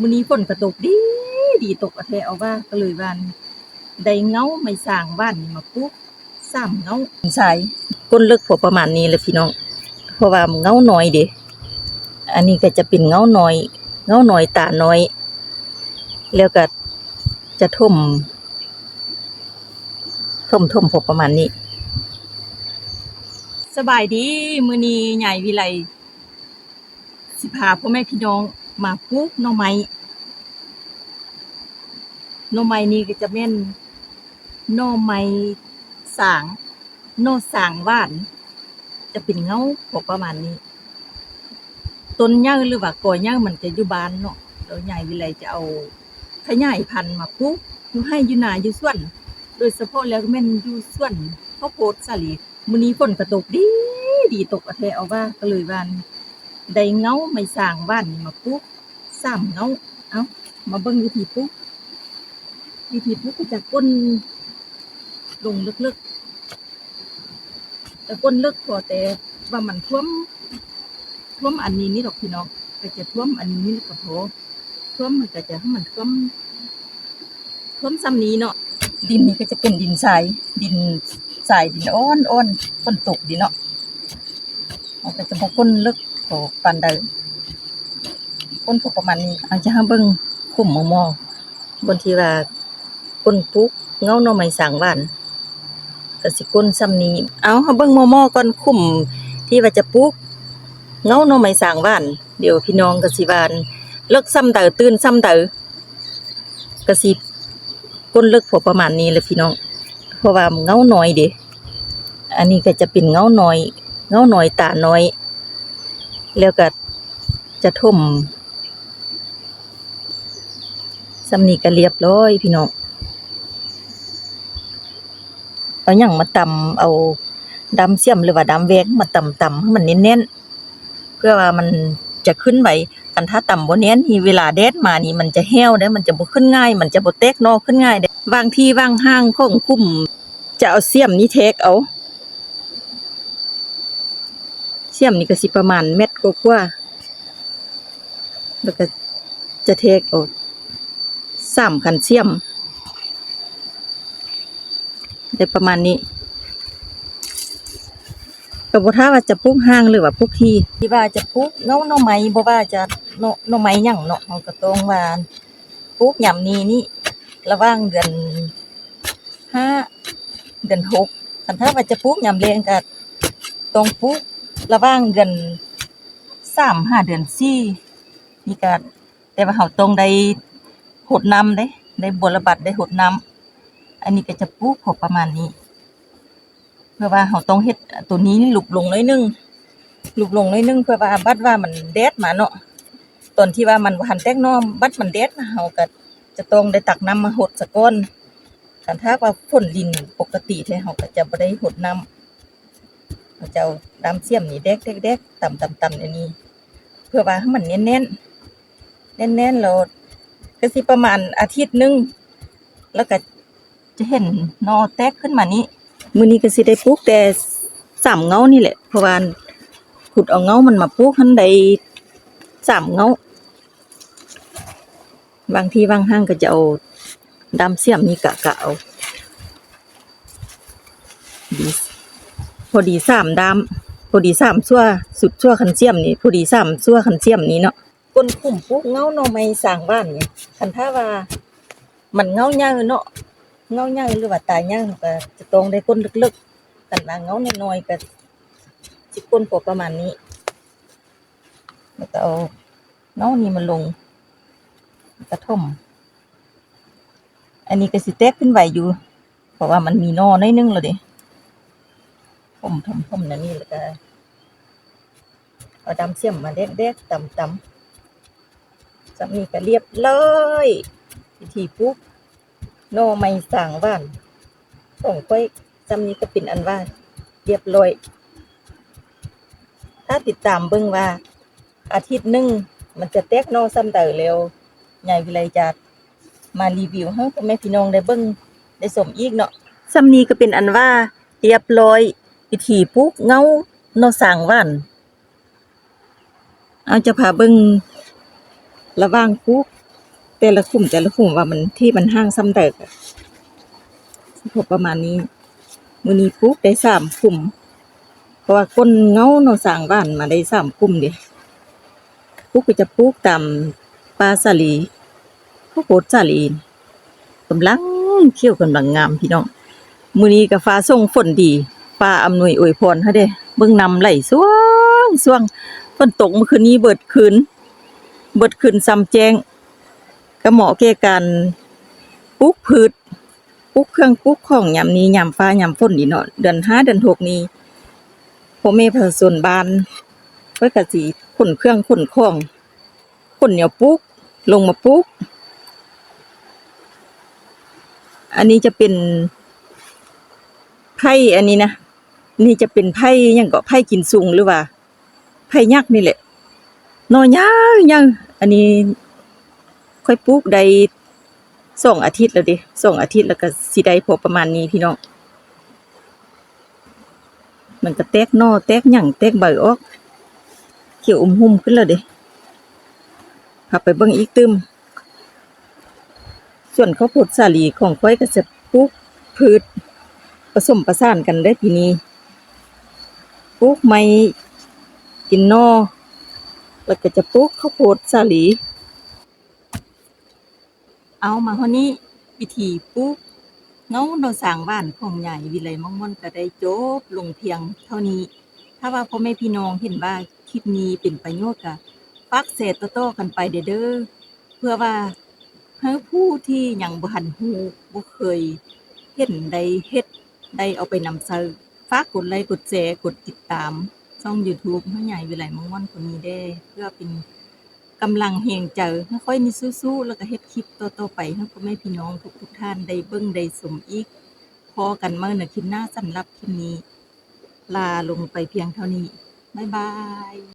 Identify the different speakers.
Speaker 1: มื้อนี้ฝนก็ตกดีดีตกอะแท้เอาว่าก็เลยว่าได้เงาไม้สร้างบ้านนี่มาปลูก3เงาใช่ก้นเลิกพอประมาณนี้แหละพี่น้องเพราะว่าเงาน้อยเด้อันนี้ก็จะเป็นเงาน้อยเงาน้อยตาน้อยแล้วก็จะท่มพอประมาณนี้สบายดีมื้อนี้ใหญ่วิไลสิพาพ่อแม่พี่น้องมาปลูกหน่อไม้นี่ก็จะแม่นหน่อไม้สางหน่อสางหวานจะเป็นเงาพอประมาณนี้ต้นใหญ่หรือว่ากอใหญ่มันจะอยู่บ้านเนาะแล้วใหญ่วิไลจะเอาขยายพันธุ์มาปลูกอยู่ให้อยู่นาอยู่สวนโดยเฉพาะแล้วก็แม่นอยู่สวนข้าวโพดสาลีมื้อนี้ฝนก็ตกดีดีตกอะแท้เอาว่าก็เลยว่าได้เงาไม้สร้างบ้านนี่มาปลูก3เงาเอ้ามาเบิ่งวิธีปลูกก็จะก้นลงลึกๆแต่ก้นลึกพอแต่ว่ามันท่วมอันนี้นี่ดอกพี่น้องก็จะท่วมอันนี้นี่ก็พอท่วมมันก็จะให้มันท่วมซ้ำนี้เนาะดินนี่ก็จะเป็นดินทรายดินอ่อนฝนตกดีเนาะมันก็จะบ่ก้นลึกพอปานใดก้นพอประมาณนี้อาจจะให้เบิ่งคุ้มมอๆบนที่ว่าก้นปลูกเงาหน่อไม้สร้างบ้านก็สิก้นซ้ำนี้เอาเฮาเบิ่งมอๆก่อนคุ้มที่ว่าจะปลูกเงาหน่อไม้สร้างบ้านเดี๋ยวพี่น้องก็สิว่าเลิกซ้ำเด้อตื่นซ้ำเด้อก็สิก้นเลิกพอประมาณนี้แหละพี่น้องเพราะว่าเงาน้อยเด้อันนี้ก็จะเป็นเงาน้อยตาน้อยแล้วก็จะท่มซ้ำนี้ก็เรียบร้อยพี่น้องเอาหยังมาตำเอาดำเสียมหรือว่าดำแวงมาตำให้มันแน่นๆเพื่อว่ามันจะขึ้นไปกันถ้าตำบ่แน่นนี่เวลาแดดมานี่มันจะแห้วเด้มันจะบ่ขึ้นง่ายมันจะบ่แตกหน่อขึ้นง่ายเด้บางที่บางห้างของคุ้มจะเอาเสียมนี่แทกเอาเสียมนี่ก็สิประมาณเม็ดกว่าๆแล้วก็จะแทกเอา3คันเสียมได้ประมาณนี้ก็บ่ถ้าว่าจะปลูกห้างหรือว่าปลูกที่ว่าจะปลูกเงาหน่อไม้บ่ว่าจะหน่อไม้หยังเนาะเฮาก็ต้องว่าปลูกยามนี้ระหว่างเดือน5เดือน6คันถ้าว่าจะปลูกยามแล้งก็ต้องปลูกระหว่างเดือน3 5เดือน4นี่ก็แต่ว่าเฮาต้องได้รดน้ำเด้ได้บัวระบัดได้รดน้ำอันนี้ก็จะปลูกพอประมาณนี้เพื่อว่าเฮาต้องเฮ็ดตัวนี้หลุบลงหน่อยนึงเพื่อว่าบัดว่ามันแดดมาเนาะตอนที่ว่ามันบ่ทันแตกหน่อบัดมันแดดเฮาก็จะต้องได้ตักน้ำมารดซะก่อนคันถ้าว่าฝนดินปกติแท้เฮาก็จะบ่ได้รดน้ำเราจะเอาดำเสียมนี่แดกๆต่ำๆอันนี้เพื่อว่าให้มันแน่นแล้วก็สิประมาณอาทิตย์นึงแล้วก็จะเห็นหน่อแตกขึ้นมานี้มื้อนี้ก็สิได้ปลูกแต่3เงานี่แหละเพราะว่าขุดเอาเงามันมาปลูกหันได้3เงาบางที่บางห้างก็จะเอาดำเสียมนี่กะเอาดีพอดี3ดำพอดี3ซั่วสุดซั่วคันเสียมนี่พอดี3ซั่วคันเสียมนี้เนาะก้นคุ้มปลูกเงาหน่อไม้สร้างบ้านนี่คันถ้าว่ามันเงาใหญ่เนาะเงาใหญ่หรือว่าตาใหญ่ก็จะต้องได้ก้นลึกๆคันว่าเงาน้อยๆก็สิก้นพอประมาณนี้แล้วก็เอาเงานี่มาลงกระท่อมอันนี้ก็สิแตกขึ้นไหวอยู่เพราะว่ามันมีหน่อน้อยนึงแล้วเด้ท่อมนั่นนี่แล้วก็เอาดำเสียมมาแดกๆต่ำๆซ้ำนี้ก็เรียบร้อยวิธีปลูกหน่อไม้สร้างบ้านของค่อยซ้ำนี้ก็เป็นอันว่าเรียบร้อยถ้าติดตามเบิ่งว่าอาทิตย์นึงมันจะแตกหน่อซ้ำใดแล้วใหญ่วิไลจะมารีวิวให้พ่อแม่พี่น้องได้เบิ่งได้ชมอีกเนาะซ้ำนี้ก็เป็นอันว่าเรียบร้อยวิธีปลูกเงาหน่อสร้างบ้านเอาจะพาเบิ่งระหว่างปลูก แต่ละกลุ่มว่ามันที่มันห่างซ้ำใดก็พอประมาณนี้มื้อนี้ปลูกได้3กลุ่มเพราะว่าคนเหงาเนาะสร้างบ้านมาได้3กลุ่มเดะปลูกก็จะปลูกตามป่าสาลีข้าวโพดสาลีกำลังเขียวกำลังงามพี่น้องมื้อนี้ก็ฟ้าส่งฝนดีฟ้าอำนวยอวยพรเฮาเด้เบิ่งน้ำไหลสวงฝนตกเมื่อคืนนี้เบิดคืนซ้ำแจ้งก็เหมาะแก่การปลูกพืชปลูกเครื่องปลูกของยามนี้ยามฟ้ายามฝนนี่เนาะเดือน5เดือน6นี้พ่อแม่ประชาชนบ้านเพิ่นก็สิขนเครื่องขนของขนเหนียวปลูกลงมาปลูกอันนี้จะเป็นไผ่อันนี้นะนี่จะเป็นไผ่หยังก็ไผ่กินสุงหรือว่าไผ่ยักษ์นี่แหละหน่อยยาวอันนี้ค่อยปลูกได้2อาทิตย์แล้วเดะ2อาทิตย์แล้วก็สิได้พอประมาณนี้พี่น้องมันก็แตกหน่อแตกหยังแตกใบออกเขียวหุ่มขึ้นแล้วเดะพาไปเบิ่งอีกตึมส่วนข้าวโพดสาลีของข้อยก็จะปลูกพืชผสมผสานกันได้ทีนี้ปลูกไม้กินนอแล้วก็จะปลูกข้าวโพดสาลีเอามาฮอดนี้วิธีปลูกเงาเราสร้างบ้านของใหญ่วิไลมองม่อนก็ได้จบลงเพียงเท่านี้ถ้าว่าพ่อแม่พี่น้องเห็นว่าคลิปนี้เป็นประโยชน์ก็ฝากแชร์ต่อๆกันไปเด้อเพื่อว่าให้ผู้ที่ยังบ่ทันรู้บ่เคยเห็นได้เฮ็ดได้เอาไปนำเสนอฝากกดไลค์กดแชร์กดติดตามช่อง YouTube เฮาใหญ่วิไลมองม่อนคนนี้เด้เพื่อเป็นกำลังแรงใจให้ค่อยมีสู้ๆแล้วก็เฮ็ดคลิปต่อๆไปให้พ่อแม่พี่น้องทุกๆท่านได้เบิ่งได้ชมอีกพอกันใหม่ในคลิปหน้าสำหรับคลิปนี้ลาลงไปเพียงเท่านี้บ๊ายบาย